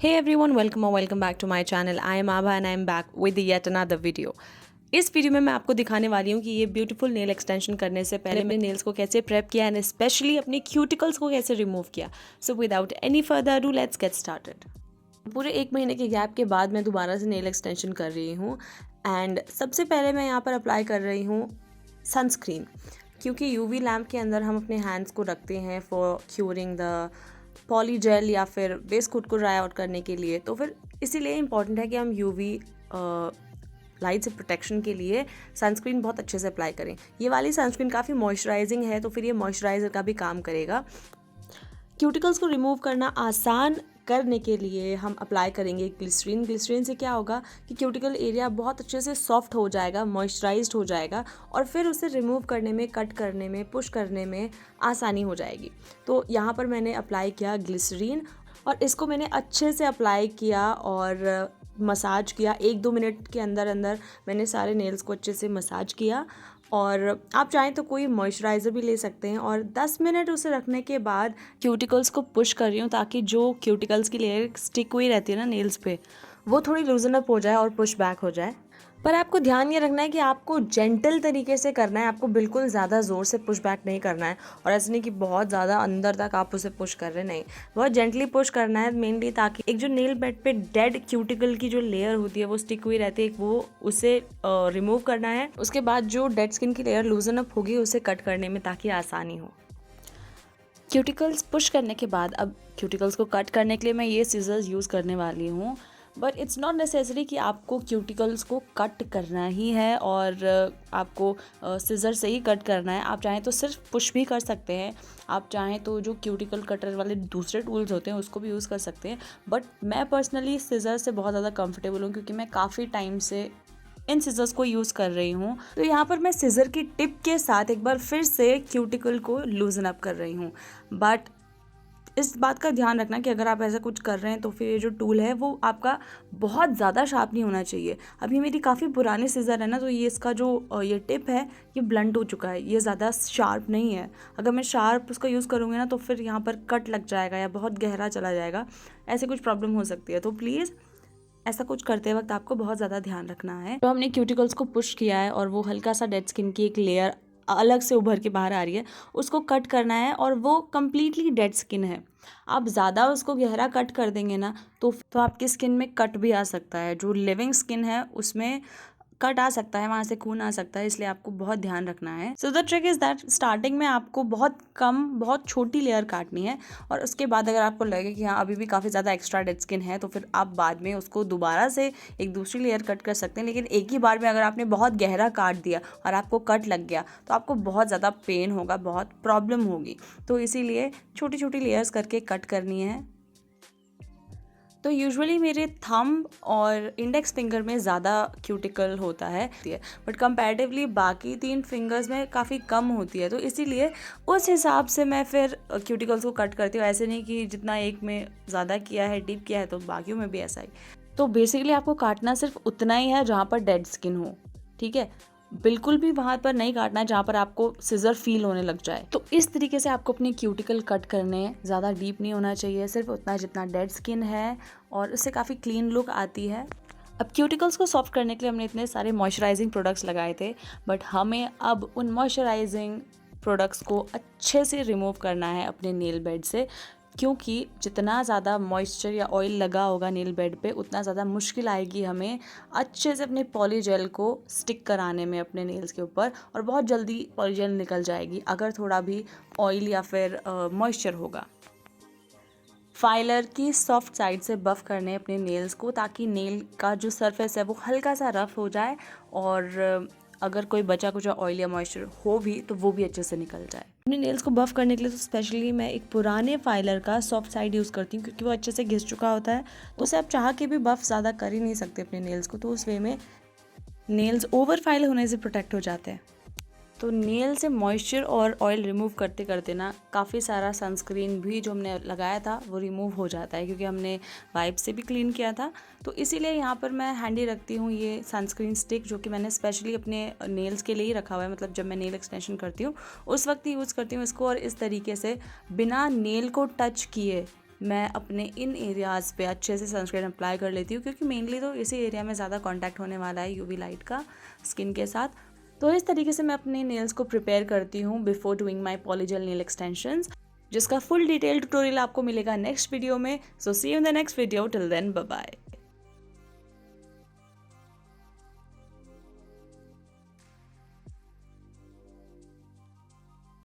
Hey everyone, welcome or welcome back to my channel. I am Abha and I am back with yet another video. इस video में मैं आपको दिखाने वाली हूँ कि ये ब्यूटीफुल नेल एक्सटेंशन करने से पहले मैंने नेल्स को कैसे प्रेप किया एंड स्पेशली अपनी क्यूटिकल्स को कैसे रिमूव किया. So without any further ado let's get started. पूरे 1 महीने के गैप के बाद मैं दोबारा से नेल एक्सटेंशन कर रही हूँ एंड सबसे पहले मैं यहाँ पर अप्लाई कर रही हूँ सनस्क्रीन, क्योंकि यूवी लैम्प के अंदर हम अपने हैंड्स को रखते हैं फॉर क्यूरिंग द पॉलीजेल या फिर बेस कोट को ड्राई आउट करने के लिए. तो फिर इसीलिए इम्पॉर्टेंट है कि हम यूवी लाइट से प्रोटेक्शन के लिए सनस्क्रीन बहुत अच्छे से अप्लाई करें. ये वाली सनस्क्रीन काफ़ी मॉइस्चराइजिंग है, तो फिर ये मॉइस्चराइज़र का भी काम करेगा. क्यूटिकल्स को रिमूव करना आसान करने के लिए हम अप्लाई करेंगे ग्लिसरीन. ग्लिसरीन से क्या होगा कि क्यूटिकल एरिया बहुत अच्छे से सॉफ्ट हो जाएगा, मॉइस्चराइज्ड हो जाएगा और फिर उसे रिमूव करने में, कट करने में, पुश करने में आसानी हो जाएगी. तो यहाँ पर मैंने अप्लाई किया ग्लिसरीन और इसको मैंने अच्छे से अप्लाई किया और मसाज किया. 1-2 मिनट के अंदर अंदर मैंने सारे नेल्स को अच्छे से मसाज किया और आप चाहें तो कोई मॉइस्चराइज़र भी ले सकते हैं. और 10 मिनट उसे रखने के बाद क्यूटिकल्स को पुश कर रही हूँ ताकि जो क्यूटिकल्स की लेयर स्टिक हुई रहती है ना नेल्स पे, वो थोड़ी लूजन अप हो जाए और पुश बैक हो जाए. पर आपको ध्यान ये रखना है कि आपको जेंटल तरीके से करना है, आपको बिल्कुल ज़्यादा ज़ोर से पुश बैक नहीं करना है और ऐसे नहीं कि बहुत ज़्यादा अंदर तक आप उसे पुश कर रहे, नहीं, बहुत जेंटली पुश करना है मेनली, ताकि एक जो नेल बेड पे डेड क्यूटिकल की जो लेयर होती है वो स्टिक हुई रहती है, वो उसे रिमूव करना है. उसके बाद जो डेड स्किन की लेयर लूजन अप होगी उसे कट करने में ताकि आसानी हो. क्यूटिकल्स पुश करने के बाद अब क्यूटिकल्स को कट करने के लिए मैं ये सीजर्स यूज़ करने वाली हूँ. बट इट्स नॉट नेसेसरी कि आपको क्यूटिकल्स को कट करना ही है और आपको सीज़र से ही कट करना है. आप चाहें तो सिर्फ पुश भी कर सकते हैं, आप चाहें तो जो क्यूटिकल कटर वाले दूसरे टूल्स होते हैं उसको भी यूज़ कर सकते हैं. बट मैं पर्सनली सीज़र से बहुत ज़्यादा कंफर्टेबल हूँ क्योंकि मैं काफ़ी टाइम से इन सीज़र्स को यूज़ कर रही हूँ. तो यहाँ पर मैं सीज़र की टिप के साथ एक बार फिर से क्यूटिकल को लूजन अप कर रही हूँ. बट इस बात का ध्यान रखना कि अगर आप ऐसा कुछ कर रहे हैं तो फिर ये जो टूल है वो आपका बहुत ज़्यादा शार्प नहीं होना चाहिए. अभी मेरी काफ़ी पुराने सीज़र है ना, तो ये इसका जो ये टिप है ये ब्लंट हो चुका है, ये ज़्यादा शार्प नहीं है. अगर मैं शार्प उसका यूज़ करूँगी ना तो फिर यहाँ पर कट लग जाएगा या बहुत गहरा चला जाएगा, ऐसे कुछ प्रॉब्लम हो सकती है. तो प्लीज़ ऐसा कुछ करते वक्त आपको बहुत ज़्यादा ध्यान रखना है. तो हमने क्यूटिकल्स को पुश किया है और वो हल्का सा डेड स्किन की एक लेयर अलग से उभर के बाहर आ रही है, उसको कट करना है और वो कम्प्लीटली डेड स्किन है. आप ज़्यादा उसको गहरा कट कर देंगे ना तो आपकी स्किन में कट भी आ सकता है. जो लिविंग स्किन है उसमें कट आ सकता है, वहाँ से खून आ सकता है, इसलिए आपको बहुत ध्यान रखना है. So the trick is that starting में आपको बहुत छोटी लेयर काटनी है और उसके बाद अगर आपको लगे कि हाँ अभी भी काफ़ी ज़्यादा एक्स्ट्रा डेड स्किन है तो फिर आप बाद में उसको दोबारा से एक दूसरी लेयर कट कर सकते हैं. लेकिन एक ही बार में अगर आपने बहुत गहरा काट दिया और आपको कट लग गया तो आपको बहुत ज़्यादा पेन होगा, बहुत प्रॉब्लम होगी. तो इसीलिए छोटी छोटी लेयर्स करके कट करनी है. तो यूजुअली मेरे थंब और इंडेक्स फिंगर में ज़्यादा क्यूटिकल होता है, बट कंपैरेटिवली बाकी 3 फिंगर्स में काफ़ी कम होती है. तो इसीलिए उस हिसाब से मैं फिर क्यूटिकल्स को कट करती हूँ. ऐसे नहीं कि जितना एक में ज़्यादा किया है, डीप किया है, तो बाकियों में भी ऐसा ही. तो बेसिकली आपको काटना सिर्फ उतना ही है जहाँ पर डेड स्किन हो, ठीक है. बिल्कुल भी वहाँ पर नहीं काटना है जहाँ पर आपको सिजर फील होने लग जाए. तो इस तरीके से आपको अपनी क्यूटिकल कट करने हैं. ज़्यादा डीप नहीं होना चाहिए, सिर्फ उतना जितना डेड स्किन है और उससे काफ़ी क्लीन लुक आती है. अब क्यूटिकल्स को सॉफ्ट करने के लिए हमने इतने सारे मॉइस्चराइजिंग प्रोडक्ट्स लगाए थे, बट हमें अब उन मॉइस्चराइजिंग प्रोडक्ट्स को अच्छे से रिमूव करना है अपने नेल बेड से, क्योंकि जितना ज़्यादा मॉइस्चर या ऑयल लगा होगा नेल बेड पे उतना ज़्यादा मुश्किल आएगी हमें अच्छे से अपने पॉलीजेल को स्टिक कराने में अपने नेल्स के ऊपर, और बहुत जल्दी पॉलीजेल निकल जाएगी अगर थोड़ा भी ऑयल या फिर मॉइस्चर होगा. फाइलर की सॉफ्ट साइड से बफ करने अपने नेल्स को ताकि नेल का जो सरफेस है वो हल्का सा रफ हो जाए और अगर कोई बचा कुछ ऑयल या मॉइस्चर हो भी तो वो भी अच्छे से निकल जाए. अपने नेल्स को बफ करने के लिए तो स्पेशली मैं एक पुराने फाइलर का सॉफ्ट साइड यूज़ करती हूँ क्योंकि वो अच्छे से घिस चुका होता है. तो उसे आप चाह के भी बफ ज़्यादा कर ही नहीं सकते अपने नेल्स को, तो उस वे में नेल्स ओवर फाइल होने से प्रोटेक्ट हो जाते हैं. तो नेल से मॉइस्चर और ऑयल रिमूव करते करते ना काफ़ी सारा सनस्क्रीन भी जो हमने लगाया था वो रिमूव हो जाता है क्योंकि हमने वाइप से भी क्लीन किया था. तो इसीलिए यहाँ पर मैं हैंडी रखती हूँ ये सनस्क्रीन स्टिक, जो कि मैंने स्पेशली अपने नेल्स के लिए ही रखा हुआ है. मतलब जब मैं नेल एक्सटेंशन करती हूँ उस वक्त ही यूज़ करती हूँ इसको, और इस तरीके से बिना नेल को टच किए मैं अपने इन एरियाज़ पे अच्छे से सनस्क्रीन अप्लाई कर लेती हूँ, क्योंकि मेनली तो इसी एरिया में ज़्यादा कांटेक्ट होने वाला है यूवी लाइट का स्किन के साथ। तो इस तरीके से मैं अपने नेल्स को प्रिपेयर करती हूँ before doing my polygel nail extensions, जिसका फुल डिटेल ट्यूटोरियल आपको मिलेगा नेक्स्ट वीडियो में। So see you in the next video, till then bye bye.